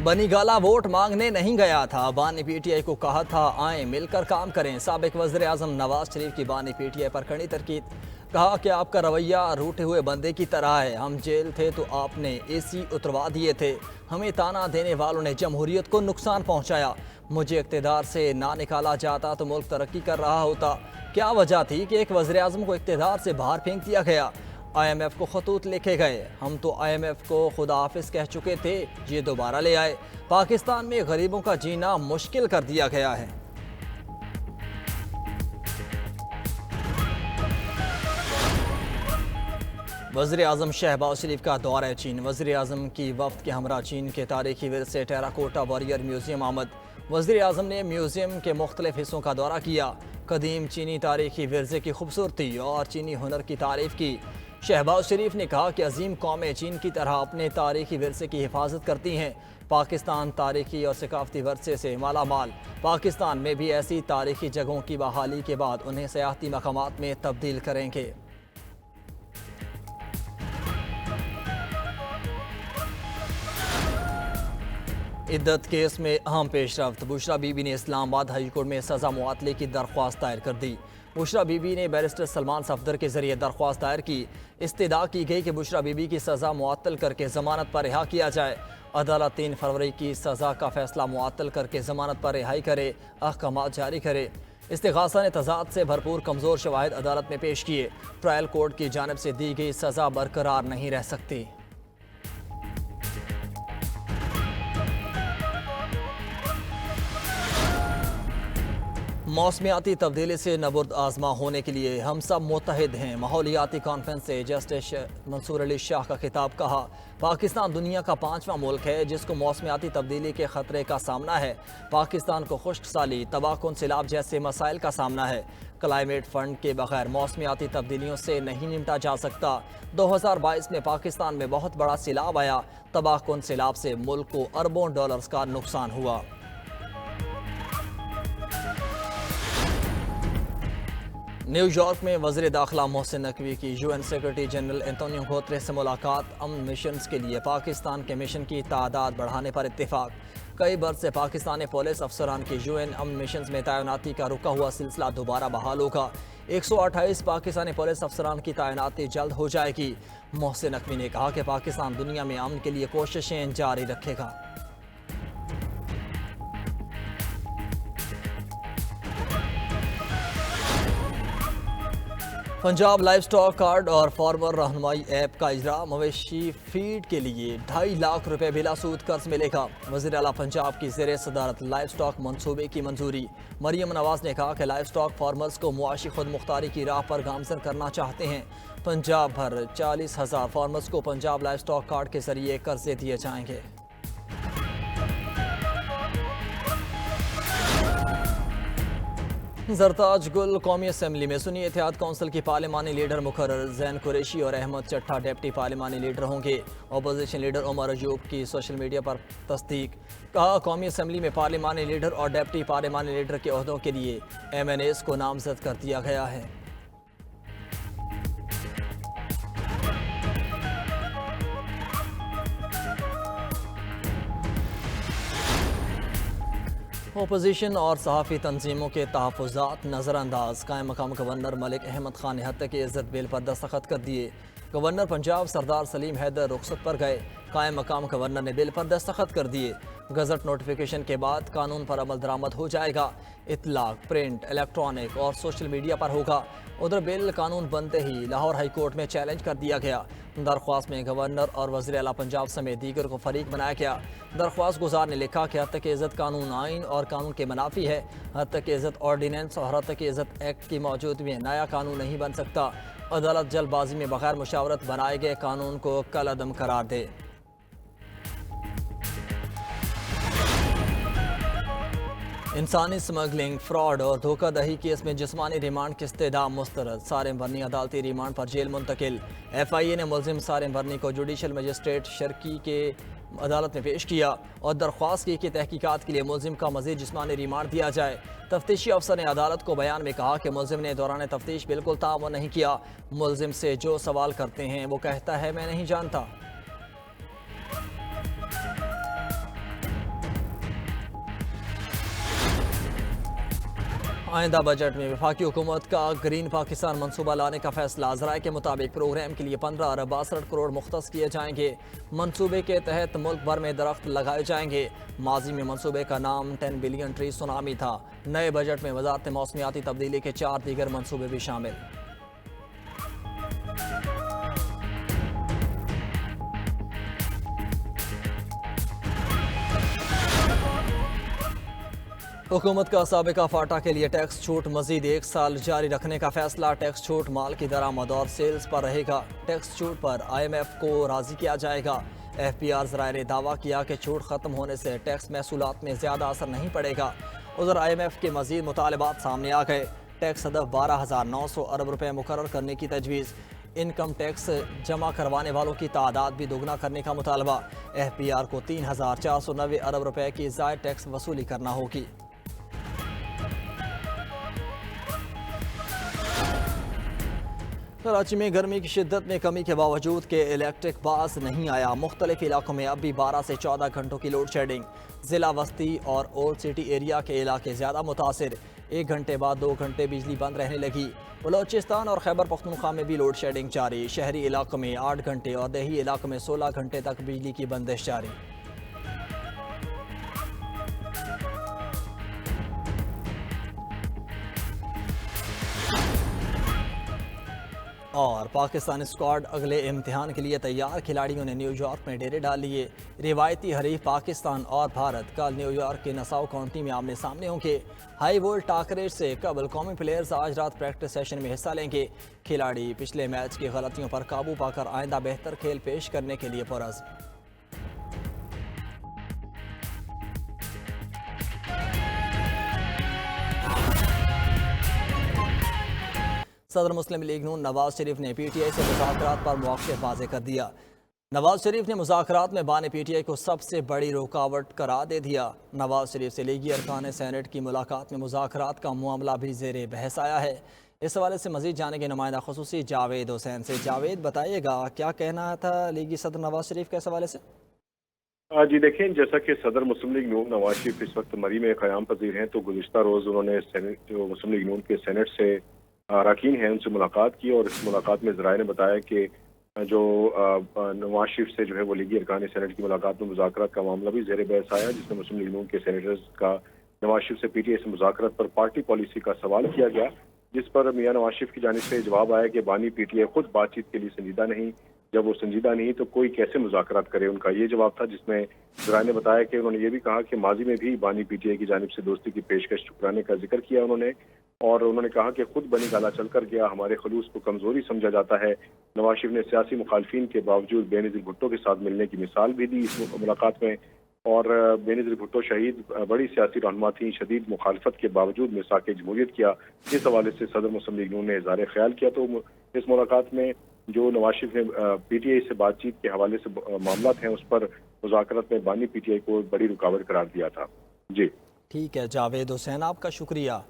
बनी गाला वोट मांगने नहीं गया था, बानी पीटीआई को कहा था आए मिलकर काम करें। साबिक वज़ीर आज़म नवाज शरीफ की बानी पीटीआई पर कड़ी तनकीद। कहा कि आपका रवैया रूठे हुए बंदे की तरह है। हम जेल थे तो आपने एसी उतरवा दिए थे। हमें ताना देने वालों ने जमहूरियत को नुकसान पहुंचाया। मुझे इक़्तिदार से ना निकाला जाता तो मुल्क तरक्की कर रहा होता। क्या वजह थी कि एक वज़ीर आज़म को इक़्तिदार से बाहर फेंक दिया गया? IMF को खतूत लिखे गए। हम तो IMF को खुदा हाफिज कह चुके थे, ये दोबारा ले आए। पाकिस्तान में गरीबों का जीना मुश्किल कर दिया गया है। वज़ीर आज़म शहबाज शरीफ का दौरा चीन। वज़ीर आज़म की वफ्द के हमरा चीन के तारीखी विरसे टेराकोटा वॉरियर म्यूज़ियम आमद। वज़ीर आज़म ने म्यूज़ियम के मुख्तलिफ हिस्सों का दौरा किया। कदीम चीनी तारीखी विरसे की खूबसूरती और चीनी हुनर की तारीफ़ की। शहबाज शरीफ ने कहा कि अजीम कौमें चीन की तरह अपने तारीखी विरसे की हिफाजत करती हैं। पाकिस्तान तारीखी और सकाफती वर्से से माला माल। पाकिस्तान में भी ऐसी तारीखी जगहों की बहाली के बाद उन्हें सियाहती मकामात में तब्दील करेंगे। इद्दत केस में अहम पेशरफ्त। बुशरा बीबी ने इस्लामाबाद हाई कोर्ट में सज़ा मुआतले की दरख्वास्त दायर कर दी। बुशरा बीबी ने बैरिस्टर सलमान सफदर के जरिए दरख्वास्त दायर की। इस्तदा की गई कि बुशरा बीबी की सज़ा मुअत्तल करके ज़मानत पर रिहा किया जाए। अदालत 3 फरवरी की सज़ा का फैसला मुअत्तल करके ज़मानत पर रिहाई करे, अहकामात जारी करे। इस्तिग़ासा ने तज़ाद से भरपूर कमज़ोर शवाहिद अदालत में पेश किए। ट्रायल कोर्ट की जानिब से दी गई सज़ा बरकरार नहीं रह सकती। मौसमियाती तब्दीली से नबुर्द आजमा होने के लिए हम सब मुत्तहिद हैं। माहौलियाती कॉन्फ्रेंस से जस्टिस मंसूर अली शाह का खिताब। कहा पाकिस्तान दुनिया का 5वां मुल्क है जिसको मौसमियाती तब्दीली के ख़तरे का सामना है। पाकिस्तान को खुश्क साली, तबाहकुन सैलाब जैसे मसाइल का सामना है। क्लाइमेट फंड के बगैर मौसमियाती तब्दीलियों से नहीं निपटा जा सकता। 2022 में पाकिस्तान में बहुत बड़ा सैलाब आया। तबाहकुन सैलाब से मुल्क को अरबों डॉलर्स का नुकसान हुआ। न्यूयॉर्क में वज़ीर दाखिला मोहसिन नकवी की UN secretary general Antonio Guterres से मुलाकात। अमन मिशन के लिए पाकिस्तान के मिशन की तादाद बढ़ाने पर इत्तेफाक। कई बरस से पाकिस्तानी पुलिस अफसरान की UN अमन मिशन में तैनाती का रुका हुआ सिलसिला दोबारा बहाल होगा। 128 पाकिस्तानी पुलिस अफसरान की तैनाती जल्द हो जाएगी। मोहसिन नकवी ने कहा कि पाकिस्तान दुनिया में अमन के लिए कोशिशें जारी रखेगा। पंजाब लाइव स्टॉक कार्ड और फार्मर रहनुमाई ऐप का इजरा। मवेशी फीड के लिए 2.5 लाख रुपए बिला सूद कर्ज मिलेगा। वज़ीर आला पंजाब की ज़ेरे सदारत लाइव स्टॉक मनसूबे की मंजूरी। मरियम नवाज ने कहा कि लाइव स्टॉक फार्मर्स को मुआशी खुद मुख्तारी की राह पर गामजन करना चाहते हैं। पंजाब भर 40,000 फार्मर्स को पंजाब लाइव स्टॉक कार्ड के जरिए कर्जे दिए जाएंगे। जरताज गुल कौमी असम्बली में सुन्नी इत्तेहाद कौंसिल की पार्लिमानी लीडर मुकर्रर। जैन कुरैशी और अहमद चट्टा डिप्टी पार्लिमानी लीडर होंगे। अपोजिशन लीडर उमर अयूब की सोशल मीडिया पर तस्दीक। कहा कौमी असम्बली में पार्लिमानी लीडर और डिप्टी पार्लिमानी लीडर के ओहदों के लिए MNAs को नामजद कर दिया गया है। अपोजिशन और सहाफ़ी तंजीमों के तहफ़्फ़ुज़ात नज़रअंदाज। कायम मकाम गवर्नर मलिक अहमद खान ने हत्या की इज़्ज़त बिल पर दस्तखत कर दिए। गवर्नर पंजाब सरदार सलीम हैदर रुखसत पर गए। कायम मकाम गवर्नर ने बिल पर दस्तखत कर दिए। गज़ट नोटिफिकेशन के बाद कानून पर अमल दरामद हो जाएगा। इतलाक प्रिंट, इलेक्ट्रॉनिक और सोशल मीडिया पर होगा। उधर बिल कानून बनते ही लाहौर हाई कोर्ट में चैलेंज कर दिया गया। दरख्वास्त में गवर्नर और वज़ीर आला पंजाब समेत दीगर को फरीक बनाया गया। दरख्वास्त गुजार ने लिखा कि हत्या की इज़्ज़त कानून आइन और कानून के मुनाफी है। हत्या की इज़्ज़त ऑर्डीनेंस और हत्या की इज़्ज़त एक्ट की मौजूदगी में नया कानून नहीं बन सकता। अदालत जल्दबाजी में बगैर मुशावरत बनाए गए कानून को कलअदम करार दे। इंसानी स्मगलिंग, फ्रॉड और धोखाधड़ी केस में जिस्मानी रिमांड की इस्तदा मुस्तरद। सारिम वर्नी अदालती रिमांड पर जेल मुंतकिल। FIA ने मुलजिम सारिम वर्नी को जुडिशल मजिस्ट्रेट शर्की के अदालत में पेश किया और दरख्वास्त की कि तहकीकात के लिए मुलजिम का मजीद जिस्मानी रिमांड दिया जाए। तफ्तीशी अफसर ने अदालत को बयान में कहा कि मुलजिम ने दौरान तफ्तीश बिल्कुल ताअवुन नहीं किया। मुलजिम से जो सवाल करते हैं वो कहता है मैं नहीं जानता। आइंदा बजट में वफाकी हुकूमत का ग्रीन पाकिस्तान मनसूबा लाने का फैसला। ज़राए के मुताबिक प्रोग्राम के लिए 15 अरब 62 करोड़ मुख्तस किए जाएंगे। मनसूबे के तहत मुल्क भर में दरख्त लगाए जाएंगे। माजी में मनसूबे का नाम 10 बिलियन ट्री सुनामी था। नए बजट में वजारत मौसमियाती तब्दीली के 4 दीगर मनसूबे भी शामिल। हुकूमत का साबिका फाटा के लिए टैक्स छूट मजीद 1 साल जारी रखने का फैसला। टैक्स छूट माल की दरामद और सेल्स पर रहेगा। टैक्स छूट पर IMF को राजी किया जाएगा। FPR ज़राए ने दावा किया कि छूट खत्म होने से टैक्स महसूलात में ज़्यादा असर नहीं पड़ेगा। उधर IMF के मजीद मुतालबात सामने आ गए। टैक्स हदफ 12,900 अरब रुपये मुकर्रर करने की तजवीज़। इनकम टैक्स जमा करवाने वालों की तादाद भी दोगुना करने का मुतालबा। FPR को 3,490 अरब रुपये की ज़ायद टैक्स वसूली करना होगी। कराची में गर्मी की शिद्दत में कमी के बावजूद के इलेक्ट्रिक बास नहीं आया। मुख्तलिफ इलाकों में अब भी 12 से 14 घंटों की लोड शेडिंग। जिला वस्ती और ओल्ड सिटी एरिया के इलाके ज़्यादा मुतासिर। 1 घंटे बाद 2 घंटे बिजली बंद रहने लगी। बलोचिस्तान और खैबर पख्तूनख्वा में भी लोड शेडिंग जारी। शहरी इलाकों में 8 घंटे और देही इलाकों में 16 घंटे तक बिजली की बंदिश जारी। और पाकिस्तानी स्क्वाड अगले इम्तिहान के लिए तैयार। खिलाड़ियों ने न्यूयॉर्क में डेरे डाल लिए। रिवायती हरीफ पाकिस्तान और भारत कल न्यूयॉर्क के नसाउ काउंटी में आमने सामने होंगे। हाई वोल्ट टाकरे से कबल कौमी प्लेयर्स आज रात प्रैक्टिस सेशन में हिस्सा लेंगे। खिलाड़ी पिछले मैच की गलतियों पर काबू पाकर आइंदा बेहतर खेल पेश करने के लिए पुरज़्म। सदर मुस्लिम लीग नून नवाज शरीफ ने PTI से मुज़ाकरात पर मौक़िफ़ वाज़ेह कर दिया। नवाज शरीफ ने मुज़ाकरात में बानी PTI को सबसे बड़ी रुकावट करार दे दिया। नवाज शरीफ से लीगी अरकान सेनेट की मुलाकात में मुज़ाकरात का मामला भी ज़ेरे बहस आया है। इस हवाले से मज़ीद जानेंगे नुमाइंदा ख़ुसूसी जावेद हुसैन से। जावेद, बताइएगा क्या कहना था लीगी सदर नवाज शरीफ के इस हवाले से? जी देखें, जैसा कि सदर मुस्लिम लीग नून नवाज शरीफ इस वक्त मरी में क़याम पजीर हैं, तो गुज़िश्ता रोज़ उन्होंने जो मुस्लिम लीग नून के सेनेट से अरकान हैं उनसे मुलाकात की। और इस मुलाकात में ज़राए ने बताया कि जो नवाज शरीफ से जो है वो लीगी अरकान सेनेट की मुलाकात में मुज़ाकरात का मामला भी ज़ेर बहस आया, जिसमें मुस्लिम लीग नून के सेनेटर्स का नवाज शरीफ से PTI से मुज़ाकरात पर पार्टी पॉलिसी का सवाल किया गया, जिस पर मियां नवाज शरीफ की जानिब से जवाब आया कि बानी PTI खुद बातचीत के लिए संजीदा नहीं। जब वो संजीदा नहीं तो कोई कैसे मुज़ाकरात करे, उनका ये जवाब था। जिसमें ज़राए ने बताया कि उन्होंने ये भी कहा कि माजी में भी बानी PTI की जानिब से दोस्ती की पेशकश ठुकराने का जिक्र किया उन्होंने। और उन्होंने कहा कि खुद बनी गाला चल कर गया, हमारे खलूस को कमजोरी समझा जाता है। नवाज शरीफ ने सियासी मुखालफिन के बावजूद बेनज़ीर भुट्टो के साथ मिलने की मिसाल भी दी इस मुलाकात में। और बेनज़ीर भुट्टो शहीद बड़ी सियासी रहनुमा थी, शदीद मुखालफत के बावजूद मिसाक जमहूरियत किया। इस हवाले से सदर मुस्लिम लीग नून ने इज़हार ख्याल किया। तो इस मुलाकात में जो नवाज शरीफ ने PTI से बातचीत के हवाले से मामला हैं, उस पर मुज़ाकरात में बानी PTI को बड़ी रुकावट करार दिया था। जी ठीक है जावेद हुसैन, आपका शुक्रिया।